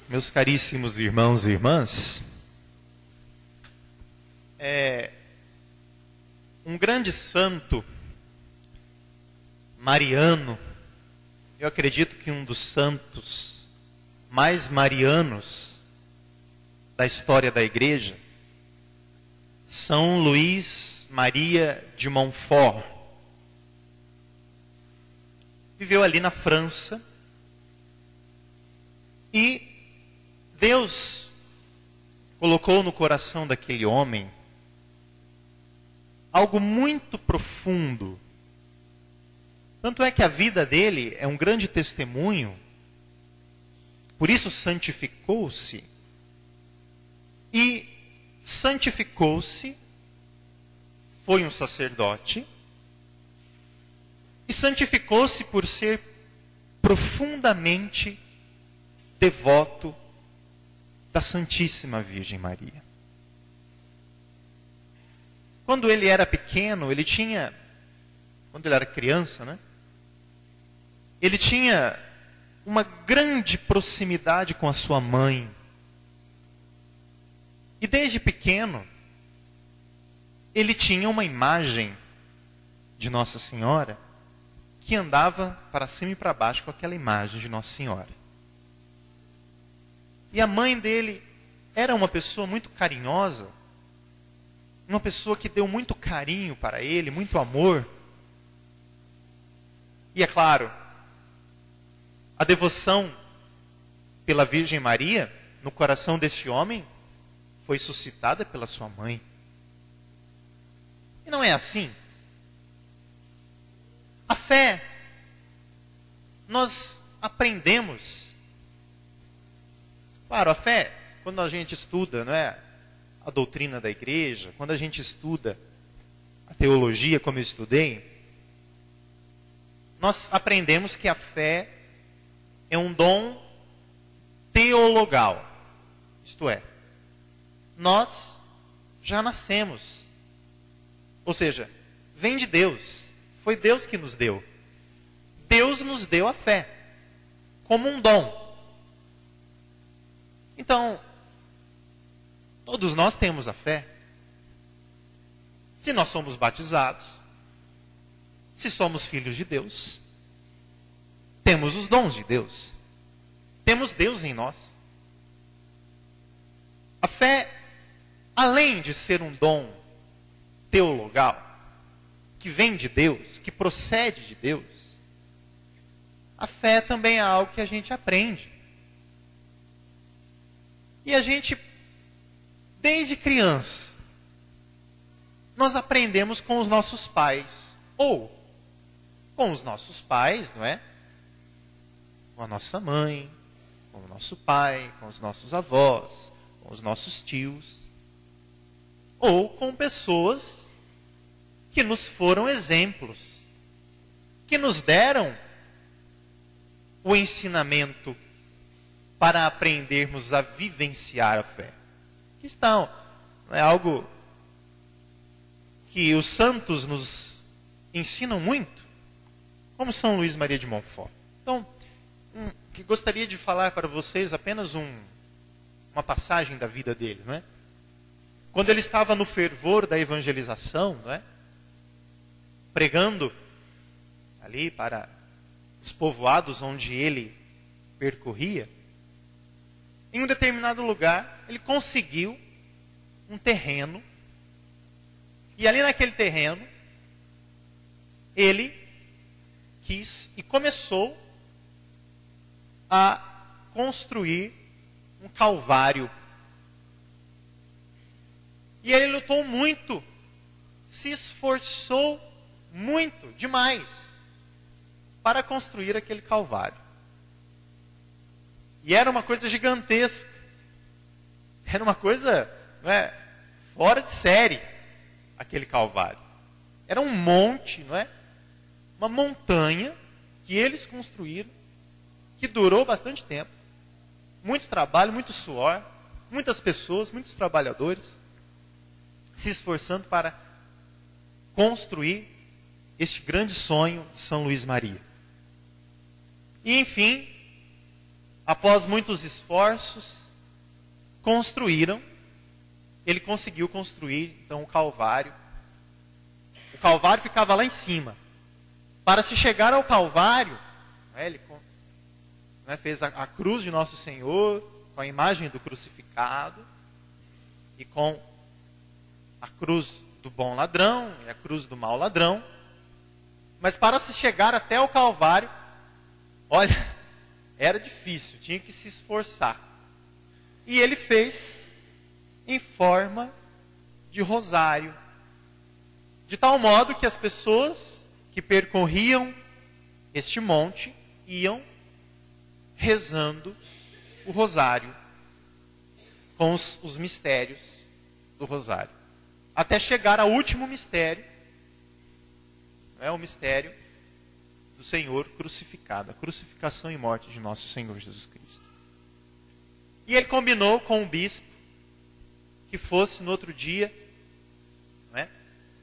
meus caríssimos irmãos e irmãs, um grande santo mariano, eu acredito que um dos santos mais marianos da história da igreja, São Luís Maria de Montfort. Viveu ali na França e Deus colocou no coração daquele homem algo muito profundo. Tanto é que a vida dele é um grande testemunho, por isso santificou-se. E santificou-se, foi um sacerdote, e santificou-se por ser profundamente devoto da Santíssima Virgem Maria. Quando ele era pequeno, quando ele era criança, né? Ele tinha uma grande proximidade com a sua mãe. E desde pequeno, ele tinha uma imagem de Nossa Senhora que andava para cima e para baixo com aquela imagem de Nossa Senhora. E a mãe dele era uma pessoa muito carinhosa, uma pessoa que deu muito carinho para ele, muito amor. E é claro, a devoção pela Virgem Maria no coração desse homem foi suscitada pela sua mãe. E não é assim. A fé, nós aprendemos. Claro, a fé, quando a gente estuda, não é, a doutrina da igreja, quando a gente estuda a teologia, como eu estudei, nós aprendemos que a fé é um dom teologal. Isto é, nós já nascemos. Ou seja, vem de Deus. Foi Deus que nos deu. Deus nos deu a fé como um dom. Então, todos nós temos a fé. Se nós somos batizados, se somos filhos de Deus, temos os dons de Deus. Temos Deus em nós. A fé, além de ser um dom teologal, que vem de Deus, que procede de Deus, a fé também é algo que a gente aprende. E a gente, desde criança, nós aprendemos com os nossos pais, ou com os nossos pais, não é? Com a nossa mãe, com o nosso pai, com os nossos avós, com os nossos tios, ou com pessoas que nos foram exemplos, que nos deram o ensinamento para aprendermos a vivenciar a fé. Não é algo que os santos nos ensinam muito, como São Luís Maria de Montfort. Então, que gostaria de falar para vocês apenas uma passagem da vida dele, não é? Quando ele estava no fervor da evangelização, não é? Pregando ali para os povoados onde ele percorria, em um determinado lugar, ele conseguiu um terreno, e ali naquele terreno, ele quis e começou a construir um calvário. E ele lutou muito, se esforçou muito, demais, para construir aquele calvário. E era uma coisa gigantesca. Era uma coisa, não é, fora de série, aquele calvário. Era um monte, não é? Uma montanha que eles construíram, que durou bastante tempo. Muito trabalho, muito suor, muitas pessoas, muitos trabalhadores, se esforçando para construir este grande sonho de São Luís Maria. E enfim, após muitos esforços, ele conseguiu construir, então, o Calvário. O Calvário ficava lá em cima. Para se chegar ao Calvário, ele fez a cruz de Nosso Senhor, com a imagem do crucificado, e com a cruz do bom ladrão e a cruz do mau ladrão. Mas para se chegar até o Calvário, olha, era difícil, tinha que se esforçar. E ele fez em forma de rosário, de tal modo que as pessoas que percorriam este monte iam rezando o rosário com os mistérios do rosário, até chegar ao último mistério, o mistério do Senhor crucificado, a crucificação e morte de nosso Senhor Jesus Cristo. E ele combinou com o bispo que fosse no outro dia,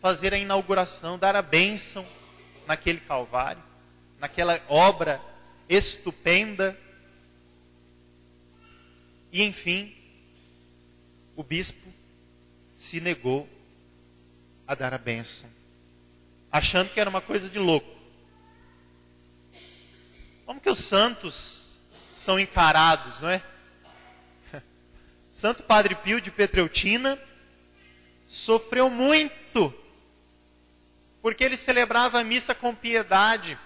fazer a inauguração, dar a bênção naquele Calvário, naquela obra estupenda. E enfim, o bispo se negou a dar a bênção, achando que era uma coisa de louco. Como que os santos são encarados, não é? Santo Padre Pio de Petreutina sofreu muito, porque ele celebrava a missa com piedade.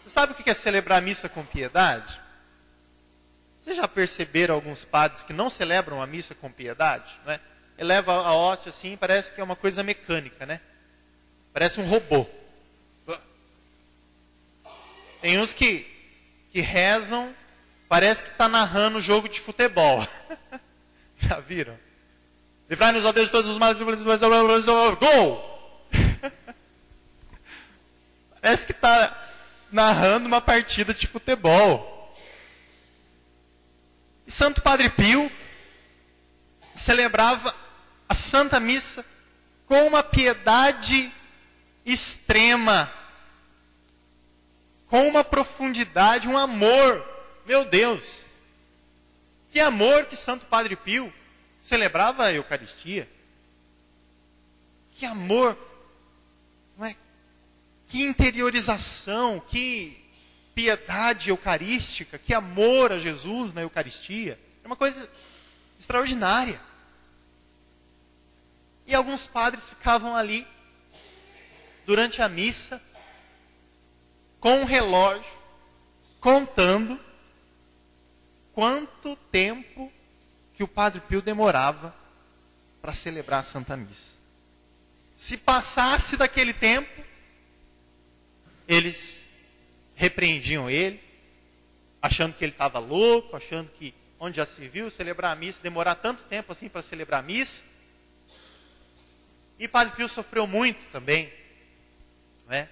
Você sabe o que é celebrar a missa com piedade? Vocês já perceberam alguns padres que não celebram a missa com piedade? Não é? Eleva a hóstia assim, parece que é uma coisa mecânica, né? Parece um robô. Tem uns que rezam, parece que está narrando um jogo de futebol. Já viram? Livrai-nos, ó Deus, de todos os males. Gol! Parece que está narrando uma partida de futebol. E Santo Padre Pio celebrava a Santa Missa com uma piedade extrema, com uma profundidade, um amor. Meu Deus! Que amor que Santo Padre Pio celebrava a Eucaristia. Que amor, não é? Que interiorização, que piedade eucarística, que amor a Jesus na Eucaristia. É uma coisa extraordinária. E alguns padres ficavam ali, durante a missa, com um relógio, contando quanto tempo que o Padre Pio demorava para celebrar a Santa Missa. Se passasse daquele tempo, eles repreendiam ele, achando que ele estava louco, achando que, onde já se viu, celebrar a missa, demorar tanto tempo assim para celebrar a missa. E Padre Pio sofreu muito também, não é?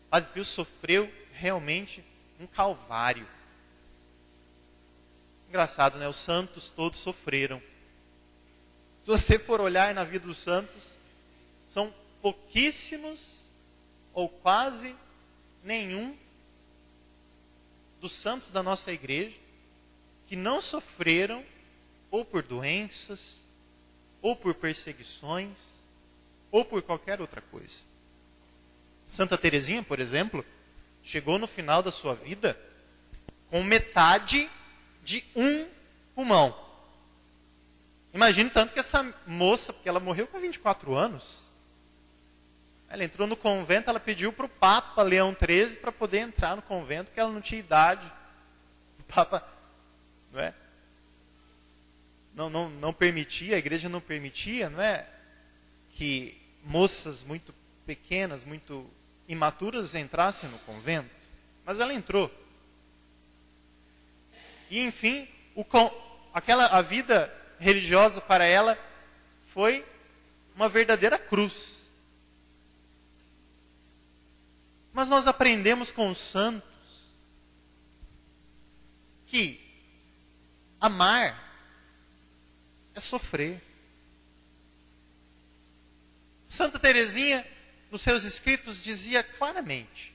Padre Pio sofreu realmente um calvário. Engraçado, né? Os santos todos sofreram. Se você for olhar na vida dos santos, são pouquíssimos ou quase nenhum dos santos da nossa igreja que não sofreram ou por doenças, ou por perseguições, ou por qualquer outra coisa. Santa Teresinha, por exemplo, chegou no final da sua vida com metade de um pulmão. Imagine tanto que essa moça, porque ela morreu com 24 anos, ela entrou no convento, ela pediu para o Papa Leão XIII para poder entrar no convento, porque ela não tinha idade. O Papa não permitia, a igreja não permitia, que moças muito pequenas, muito imaturas entrassem no convento. Mas ela entrou. E enfim, a vida religiosa para ela foi uma verdadeira cruz. Mas nós aprendemos com os santos que amar é sofrer. Santa Teresinha, nos seus escritos, dizia claramente: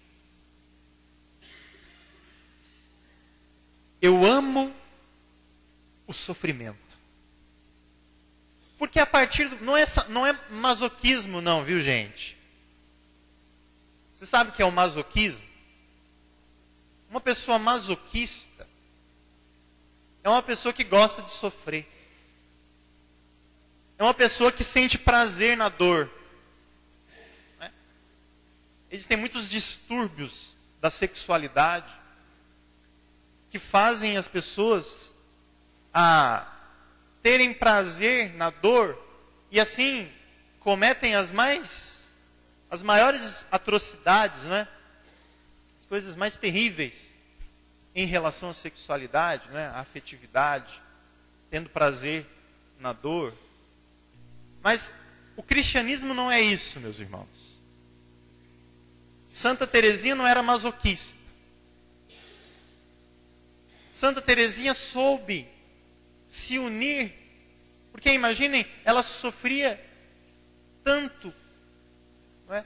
Eu amo o sofrimento. Porque a partir do... Não é masoquismo não, viu gente? Você sabe o que é o masoquismo? Uma pessoa masoquista é uma pessoa que gosta de sofrer. É uma pessoa que sente prazer na dor. Né? Existem muitos distúrbios da sexualidade que fazem as pessoas a terem prazer na dor e assim cometem as maiores atrocidades, não é? As coisas mais terríveis em relação à sexualidade, não é? A afetividade, tendo prazer na dor. Mas o cristianismo não é isso, meus irmãos. Santa Teresinha não era masoquista. Santa Teresinha soube se unir, porque imaginem, ela sofria tanto, não é,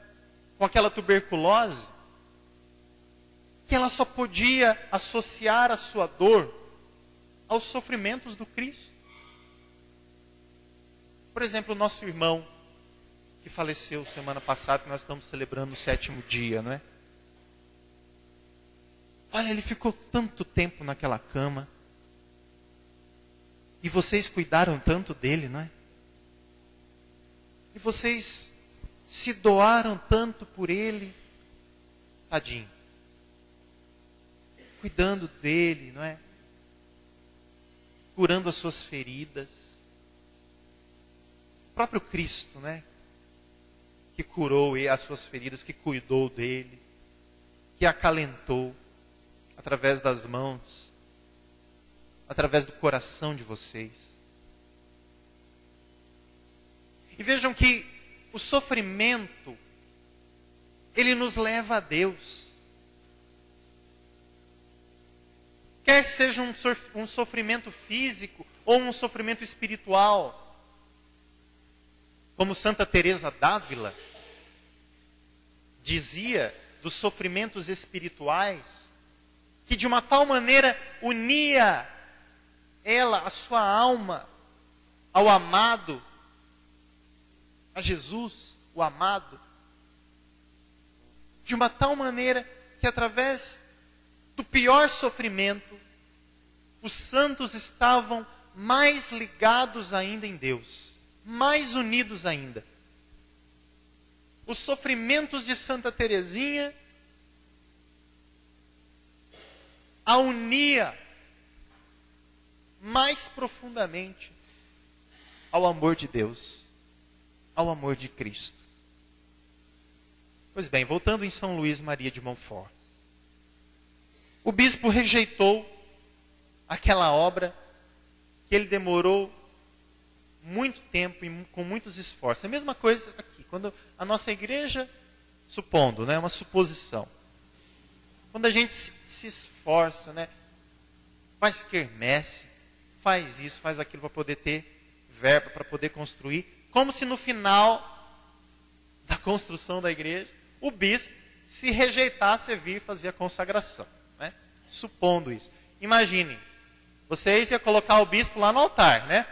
com aquela tuberculose, que ela só podia associar a sua dor aos sofrimentos do Cristo. Por exemplo, o nosso irmão que faleceu semana passada, que nós estamos celebrando o 7º dia, não é? Olha, ele ficou tanto tempo naquela cama. E vocês cuidaram tanto dele, não é? E vocês se doaram tanto por ele. Tadinho. Cuidando dele, não é? Curando as suas feridas. O próprio Cristo, né? Que curou as suas feridas, que cuidou dele, que acalentou através das mãos, através do coração de vocês. E vejam que o sofrimento, ele nos leva a Deus. Quer seja um sofrimento físico ou um sofrimento espiritual, como Santa Teresa d'Ávila dizia dos sofrimentos espirituais, que de uma tal maneira unia ela, a sua alma, ao amado, a Jesus, o amado, de uma tal maneira que através do pior sofrimento, os santos estavam mais ligados ainda em Deus, mais unidos ainda. Os sofrimentos de Santa Teresinha a unia mais profundamente ao amor de Deus, ao amor de Cristo. Pois bem, voltando em São Luís Maria de Montfort. O bispo rejeitou aquela obra que ele demorou muito tempo e com muitos esforços. A mesma coisa aqui, quando a nossa igreja, supondo, né, uma suposição, quando a gente se esforça, né, faz quermesse, faz isso, faz aquilo para poder ter verba, para poder construir, como se no final da construção da igreja, o bispo se rejeitasse a vir fazer a consagração. Né? Supondo isso. Imaginem, vocês iam colocar o bispo lá no altar, né?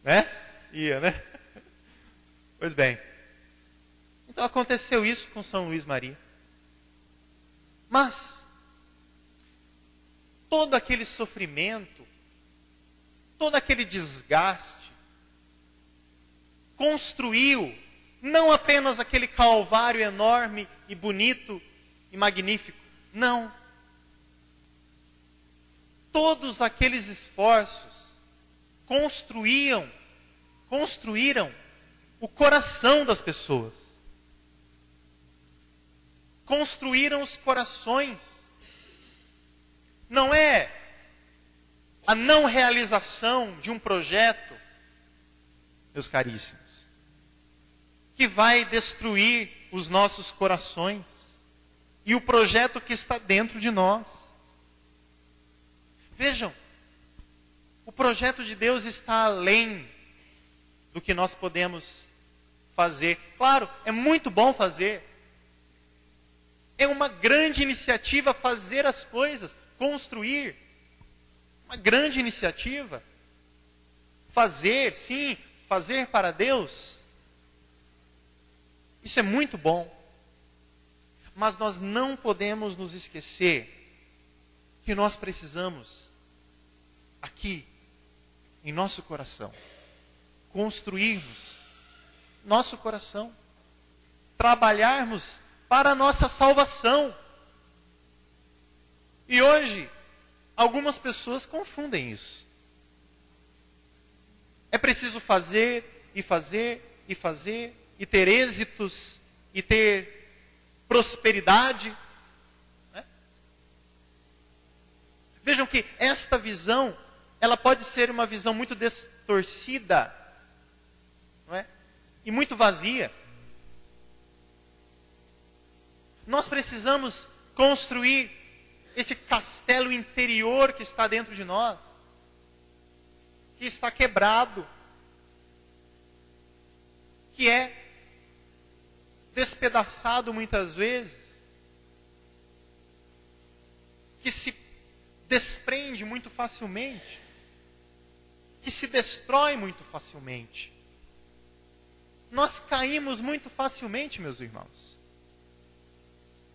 Né? Ia, né? Pois bem. Então aconteceu isso com São Luís Maria. Mas todo aquele sofrimento, todo aquele desgaste, construiu não apenas aquele calvário enorme e bonito e magnífico. Não. Todos aqueles esforços construíram o coração das pessoas. Construíram os corações. Não é a não realização de um projeto, meus caríssimos, que vai destruir os nossos corações e o projeto que está dentro de nós. Vejam, o projeto de Deus está além do que nós podemos fazer. Claro, é muito bom fazer. É uma grande iniciativa fazer as coisas, construir. Uma grande iniciativa. Fazer, sim, fazer para Deus. Isso é muito bom. Mas nós não podemos nos esquecer que nós precisamos, aqui, em nosso coração, construirmos nosso coração, trabalharmos para a nossa salvação. E hoje, algumas pessoas confundem isso. É preciso fazer, e fazer, e fazer, e ter êxitos, e ter prosperidade. Né? Vejam que esta visão, ela pode ser uma visão muito distorcida, não é? E muito vazia. Nós precisamos construir esse castelo interior que está dentro de nós, que está quebrado, que é despedaçado muitas vezes, que se desprende muito facilmente, que se destrói muito facilmente. Nós caímos muito facilmente, meus irmãos.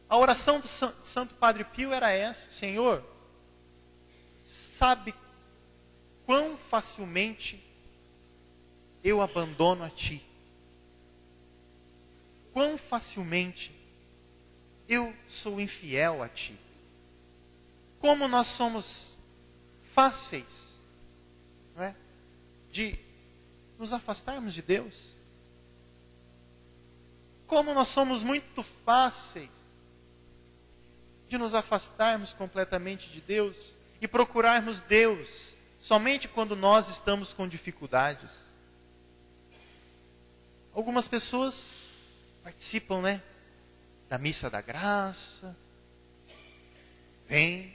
A oração do Santo Padre Pio era essa: Senhor, sabe quão facilmente eu abandono a Ti. Quão facilmente eu sou infiel a Ti. Como nós somos fáceis, não é? De nos afastarmos de Deus. Como nós somos muito fáceis de nos afastarmos completamente de Deus e procurarmos Deus somente quando nós estamos com dificuldades. Algumas pessoas participam, né, da missa da graça, vêm,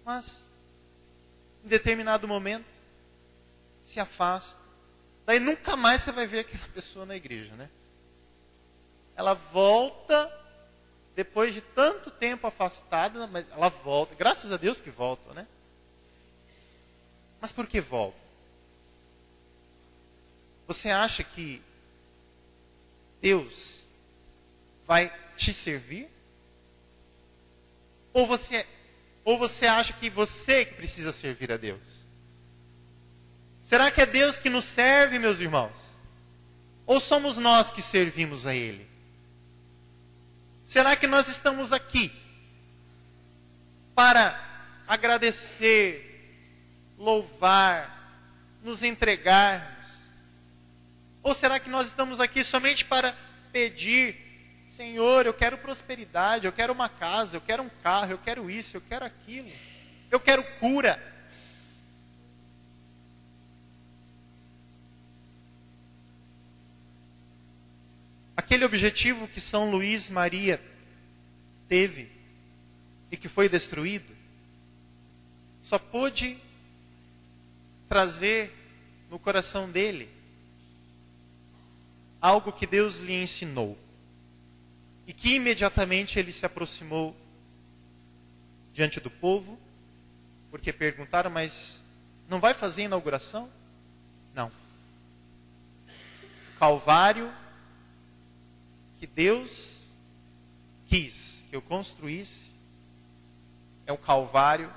mas em determinado momento se afasta. Daí nunca mais você vai ver aquela pessoa na igreja, né? Ela volta depois de tanto tempo afastada, mas ela volta. Graças a Deus que volta, né? Mas por que volta? Você acha que Deus vai te servir? Ou você acha que você que precisa servir a Deus? Será que é Deus que nos serve, meus irmãos? Ou somos nós que servimos a Ele? Será que nós estamos aqui para agradecer, louvar, nos entregarmos? Ou será que nós estamos aqui somente para pedir: Senhor, eu quero prosperidade, eu quero uma casa, eu quero um carro, eu quero isso, eu quero aquilo, eu quero cura? Aquele objetivo que São Luís Maria teve e que foi destruído, só pôde trazer no coração dele algo que Deus lhe ensinou. E que imediatamente ele se aproximou diante do povo, porque perguntaram: mas não vai fazer a inauguração? Não. O Calvário que Deus quis que eu construísse é o Calvário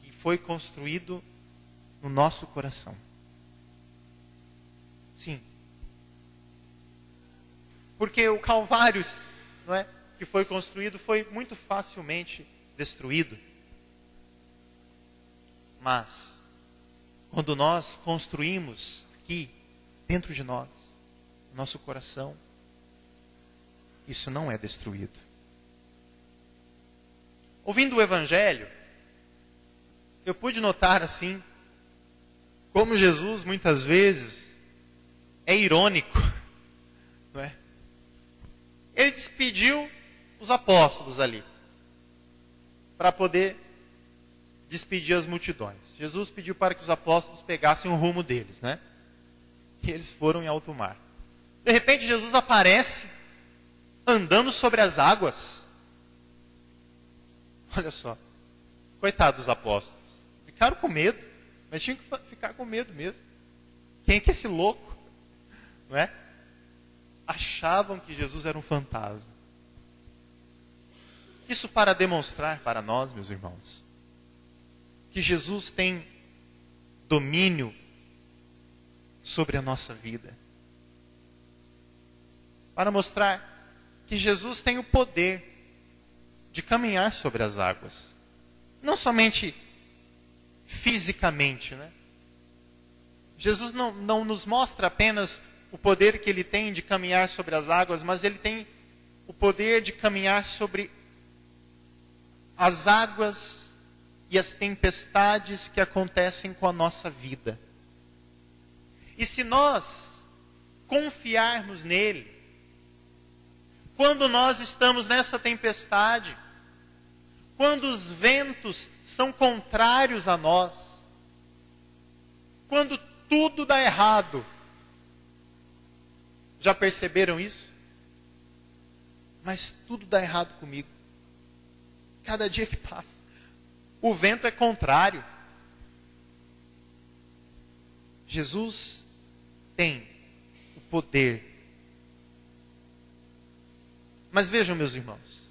que foi construído no nosso coração. Sim. Porque o Calvário, não é, que foi construído foi muito facilmente destruído. Mas, quando nós construímos aqui, dentro de nós, no nosso coração, isso não é destruído. Ouvindo o Evangelho, eu pude notar assim, como Jesus muitas vezes é irônico, não é? Ele despediu os apóstolos ali, para poder despedir as multidões. Jesus pediu para que os apóstolos pegassem o rumo deles, né? E eles foram em alto mar. De repente Jesus aparece, andando sobre as águas. Olha só, coitados dos apóstolos. Ficaram com medo, mas tinham que ficar com medo mesmo. Quem é que é esse louco? Não é? Achavam que Jesus era um fantasma. Isso para demonstrar para nós, meus irmãos, que Jesus tem domínio sobre a nossa vida. Para mostrar que Jesus tem o poder de caminhar sobre as águas. Não somente fisicamente, né? Jesus não nos mostra apenas o poder que ele tem de caminhar sobre as águas, mas ele tem o poder de caminhar sobre as águas e as tempestades que acontecem com a nossa vida. E se nós confiarmos nele, quando nós estamos nessa tempestade, quando os ventos são contrários a nós, quando tudo dá errado, já perceberam isso? Mas tudo dá errado comigo. Cada dia que passa, o vento é contrário. Jesus tem o poder. Mas vejam, meus irmãos,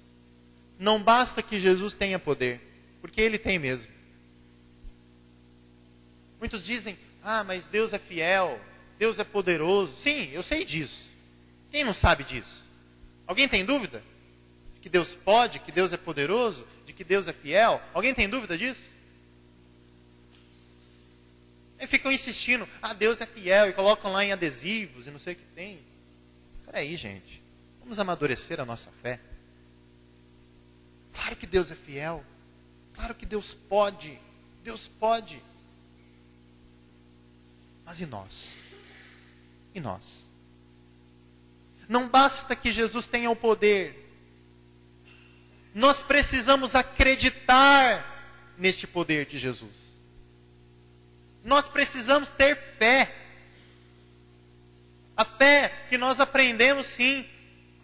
não basta que Jesus tenha poder, porque ele tem mesmo. Muitos dizem, mas Deus é fiel, Deus é poderoso. Sim, eu sei disso. Quem não sabe disso? Alguém tem dúvida? De que Deus pode, que Deus é poderoso, de que Deus é fiel? Alguém tem dúvida disso? Aí ficam insistindo, Deus é fiel, e colocam lá em adesivos e não sei o que tem. Peraí, gente. Vamos amadurecer a nossa fé. Claro que Deus é fiel. Claro que Deus pode. Deus pode. Mas e nós? E nós? Não basta que Jesus tenha o poder. Nós precisamos acreditar neste poder de Jesus. Nós precisamos ter fé. A fé que nós aprendemos, sim,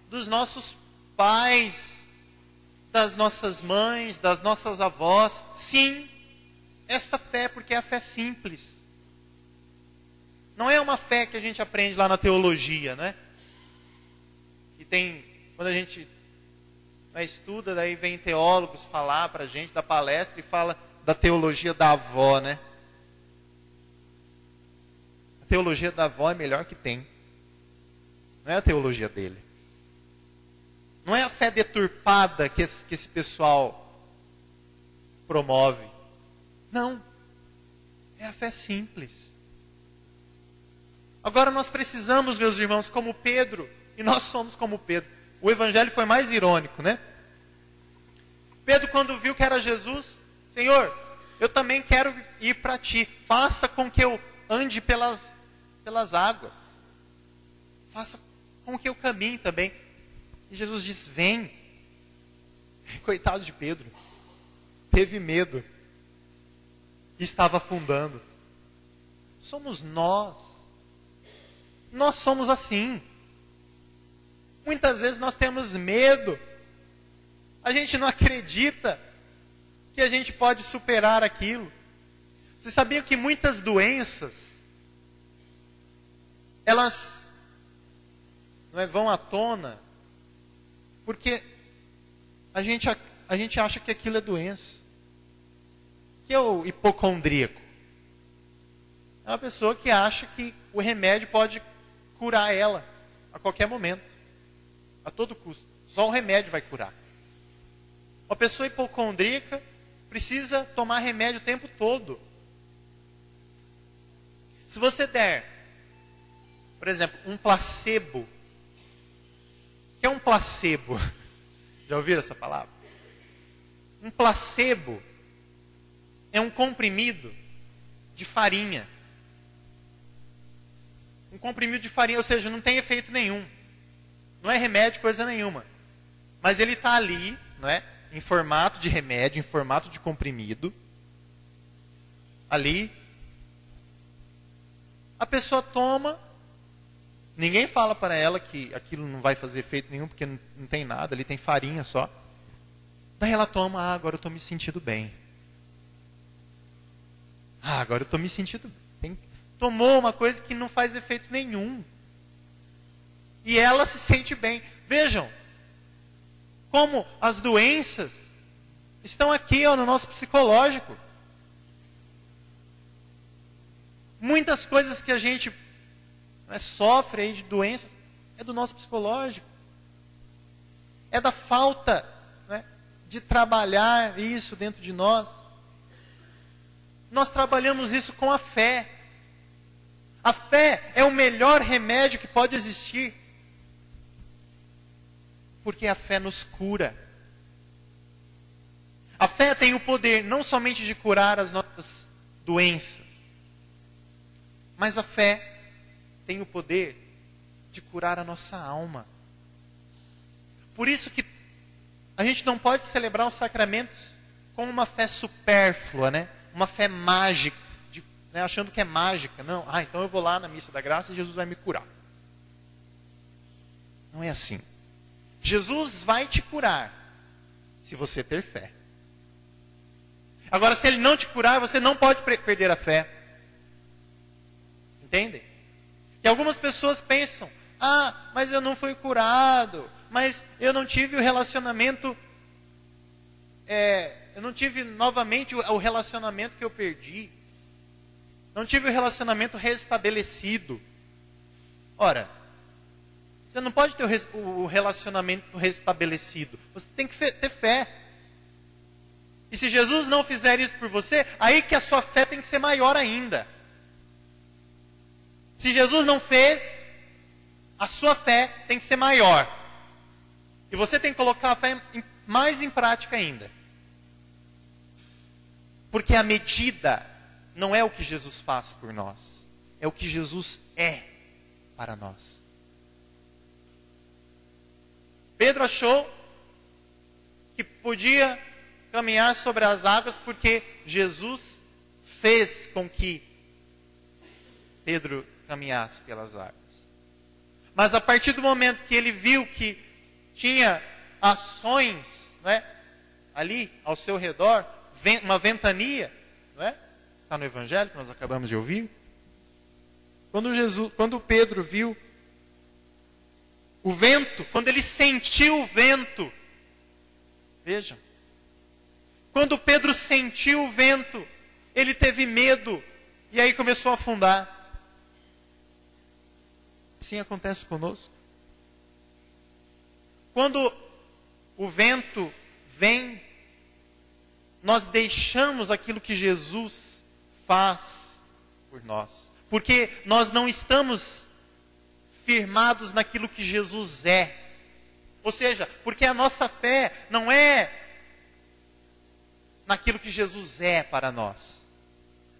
dos nossos pais, das nossas mães, das nossas avós. Sim, esta fé, porque é a fé simples. Não é uma fé que a gente aprende lá na teologia, né? Que tem, quando a gente estuda, daí vem teólogos falar para a gente, da palestra, e fala da teologia da avó, né? A teologia da avó é a melhor que tem. Não é a teologia dele. Não é a fé deturpada que esse pessoal promove. Não. É a fé simples. Agora nós precisamos, meus irmãos, como Pedro, e nós somos como Pedro. O evangelho foi mais irônico, né? Pedro, quando viu que era Jesus, Senhor, eu também quero ir para ti. Faça com que eu ande pelas águas. Faça com que eu caminhe também. E Jesus diz, vem. Coitado de Pedro. Teve medo. E estava afundando. Somos nós. Nós somos assim. Muitas vezes nós temos medo. A gente não acredita que a gente pode superar aquilo. Você sabia que muitas doenças, elas vão à tona porque a gente acha que aquilo é doença. O que é o hipocondríaco? É uma pessoa que acha que o remédio pode curar ela a qualquer momento, a todo custo. Só o remédio vai curar. Uma pessoa hipocondríaca precisa tomar remédio o tempo todo. Se você der, por exemplo, um placebo. O que é um placebo? Já ouviram essa palavra? Um placebo é um comprimido de farinha. Um comprimido de farinha, ou seja, não tem efeito nenhum. Não é remédio, coisa nenhuma. Mas ele está ali, não é? Em formato de remédio, em formato de comprimido. Ali. A pessoa toma Ninguém fala para ela que aquilo não vai fazer efeito nenhum, porque não tem nada, ali tem farinha só. Daí ela toma, agora eu estou me sentindo bem. Agora eu estou me sentindo bem. Tomou uma coisa que não faz efeito nenhum. E ela se sente bem. Vejam, como as doenças estão aqui no nosso psicológico. Muitas coisas que a gente sofre aí de doenças é do nosso psicológico. É da falta de trabalhar isso dentro de nós. Nós trabalhamos isso com a fé. A fé é o melhor remédio que pode existir. Porque a fé nos cura. A fé tem o poder não somente de curar as nossas doenças, mas a fé tem o poder de curar a nossa alma. Por isso que a gente não pode celebrar os sacramentos com uma fé supérflua, uma fé mágica, achando que é mágica. Não, então eu vou lá na missa da graça e Jesus vai me curar. Não é assim. Jesus vai te curar se você ter fé. Agora, se ele não te curar, você não pode perder a fé. Entendem? E algumas pessoas pensam, mas eu não fui curado, mas eu não tive o relacionamento, eu não tive novamente o relacionamento que eu perdi. Não tive o relacionamento restabelecido. Ora, você não pode ter o relacionamento restabelecido. Você tem que ter fé. E se Jesus não fizer isso por você, aí que a sua fé tem que ser maior ainda. Se Jesus não fez, a sua fé tem que ser maior. E você tem que colocar a fé mais em prática ainda. Porque a medida não é o que Jesus faz por nós. É o que Jesus é para nós. Pedro achou que podia caminhar sobre as águas porque Jesus fez com que Pedro caminhasse pelas águas. Mas a partir do momento que ele viu que tinha ações, ali ao seu redor, uma ventania, está no Evangelho que nós acabamos de ouvir. Quando Pedro viu o vento, quando ele sentiu o vento, vejam, quando Pedro sentiu o vento, ele teve medo e aí começou a afundar. Assim acontece conosco. Quando o vento vem, nós deixamos aquilo que Jesus faz por nós. Porque nós não estamos firmados naquilo que Jesus é. Ou seja, porque a nossa fé não é naquilo que Jesus é para nós.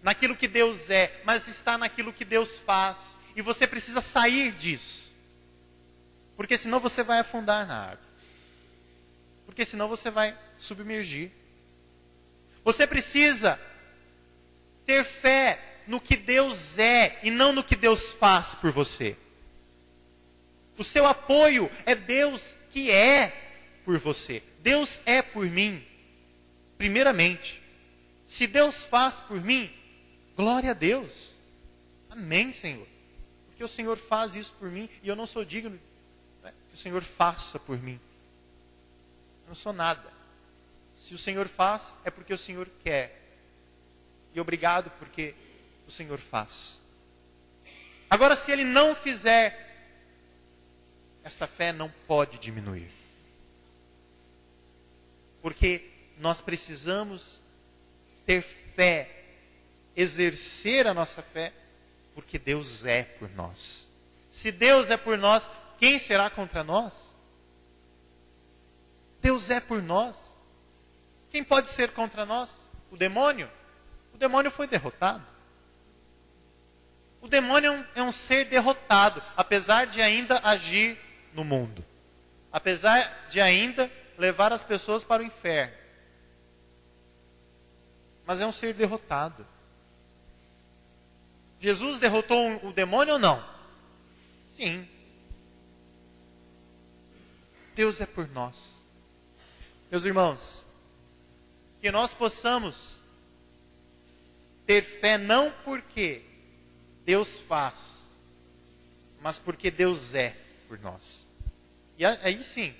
Naquilo que Deus é, mas está naquilo que Deus faz. E você precisa sair disso. Porque senão você vai afundar na água. Porque senão você vai submergir. Você precisa ter fé no que Deus é e não no que Deus faz por você. O seu apoio é Deus que é por você. Deus é por mim, primeiramente. Se Deus faz por mim, glória a Deus. Amém, Senhor. Porque o Senhor faz isso por mim e eu não sou digno que o Senhor faça por mim. Eu não sou nada. Se o Senhor faz, é porque o Senhor quer. E obrigado porque o Senhor faz. Agora, se Ele não fizer, essa fé não pode diminuir. Porque nós precisamos ter fé, exercer a nossa fé, porque Deus é por nós. Se Deus é por nós, quem será contra nós? Deus é por nós. Quem pode ser contra nós? O demônio? O demônio foi derrotado. O demônio é um ser derrotado, apesar de ainda agir no mundo. Apesar de ainda levar as pessoas para o inferno. Mas é um ser derrotado. Jesus derrotou o demônio ou não? Sim. Deus é por nós. Meus irmãos, que nós possamos ter fé não porque Deus faz, mas porque Deus é por nós. E aí sim,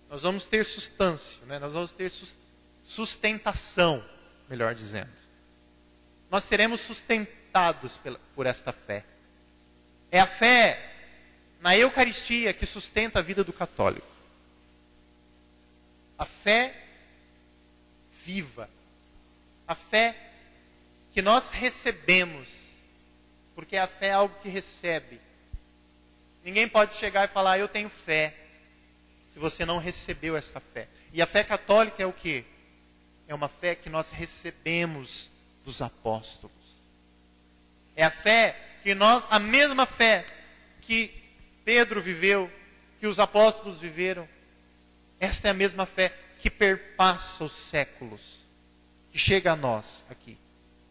nós vamos ter substância, né? Nós vamos ter sustentação, melhor dizendo. Nós seremos sustentados por esta fé. É a fé na Eucaristia que sustenta a vida do católico. A fé viva. A fé que nós recebemos. Porque a fé é algo que recebe. Ninguém pode chegar e falar, eu tenho fé, se você não recebeu essa fé. E a fé católica é o quê? É uma fé que nós recebemos dos apóstolos. É a fé que a mesma fé que Pedro viveu, que os apóstolos viveram, esta é a mesma fé que perpassa os séculos, que chega a nós aqui.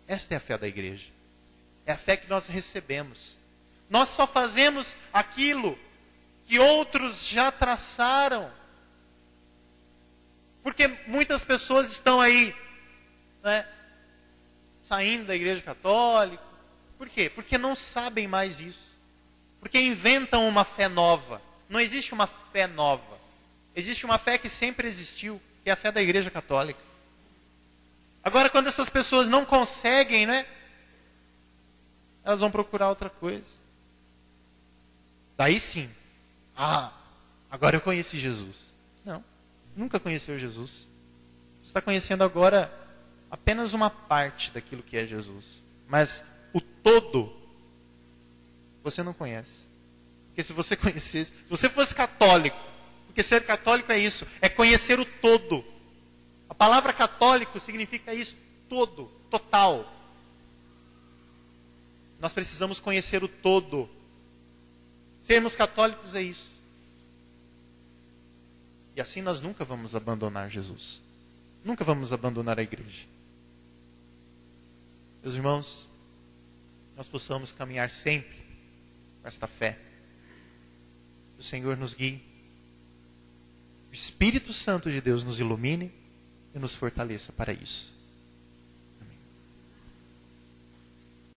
Esta é a fé da igreja. É a fé que nós recebemos. Nós só fazemos aquilo que outros já traçaram. Porque muitas pessoas estão aí, né, saindo da igreja católica. Por quê? Porque não sabem mais isso. Porque inventam uma fé nova. Não existe uma fé nova. Existe uma fé que sempre existiu, que é a fé da igreja católica. Agora, quando essas pessoas não conseguem, né, elas vão procurar outra coisa. Daí sim. Agora eu conheci Jesus. Não, nunca conheceu Jesus. Você está conhecendo agora apenas uma parte daquilo que é Jesus. Mas o todo, você não conhece. Porque se você conhecesse, se você fosse católico, porque ser católico é isso, é conhecer o todo. A palavra católico significa isso, todo, total. Nós precisamos conhecer o todo. Sermos católicos é isso. E assim nós nunca vamos abandonar Jesus. Nunca vamos abandonar a igreja. Meus irmãos, nós possamos caminhar sempre com esta fé. Que o Senhor nos guie. O Espírito Santo de Deus nos ilumine e nos fortaleça para isso.